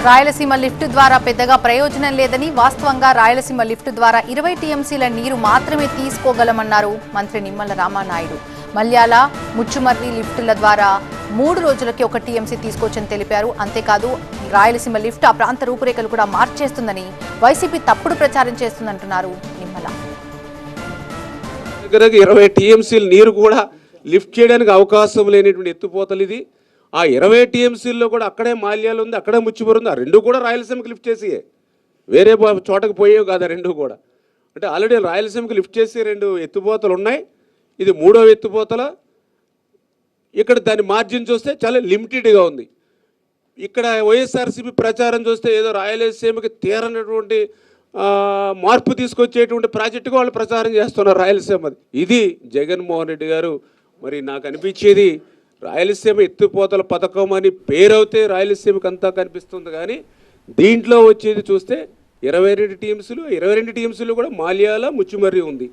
Rayalaseema lift ద్వారా పెద్దగా ప్రయోజనం లేదని, వాస్తవంగా రాయలసీమ లిఫ్ట్ ద్వారా 20 టీఎంసీల నీరు మాత్రమే తీసుకోగలమన్నారు మంత్రి నిమ్మల రామానాయుడు. మల్యాల, ముచ్చుమర్రి లిఫ్టుల ద్వారా 3 రోజులకి 1 టీఎంసీ తీసుకోవచ్చని తెలిపారు. అంతేకాదు రాయలసీమ లిఫ్ట్ ఆ ప్రాంత రూపురేఖలు కూడా మార్చేస్తుందని వైసీపీ తప్పుడు ప్రచారం చేస్తుందంటున్నారు నిమ్మల. 20 టీఎంసీల నీరు కూడా లిఫ్ట్ చేయడానికి అవకాశం లేనిటువంటి ఎత్తుపోతలు ఇది. ఆ 20 టీఎంసీల్లో కూడా అక్కడే మాల్యాలు ఉంది, అక్కడే ముచ్చిమర్రి ఉంది. ఆ 2 కూడా రాయలసీమకి లిఫ్ట్ చేసి వేరే చోటకు పోయేవి కాదు. 2 కూడా అంటే ఆల్రెడీ రాయలసీమకి లిఫ్ట్ చేసి 2 ఎత్తుపోతలు ఉన్నాయి. ఇది 3వ ఎత్తుపోతల. ఇక్కడ దాని మార్జిన్ చూస్తే చాలా లిమిటెడ్గా ఉంది. ఇక్కడ వైఎస్ఆర్సీపీ ప్రచారం చూస్తే ఏదో రాయలసీమకి తీరనటువంటి మార్పు తీసుకొచ్చేటువంటి ప్రాజెక్టుగా వాళ్ళు ప్రచారం చేస్తున్నారు రాయలసీమది. ఇది జగన్మోహన్ రెడ్డి గారు మరి నాకు అనిపించేది రాయలసీమ ఎత్తుపోతల పథకం అని పేరవుతే రాయలసీమకి అంతా కనిపిస్తుంది. కానీ దీంట్లో వచ్చేది చూస్తే 22 టీఎంసీలు కూడా మాల్యాల, ముచ్చుమర్రి ఉంది.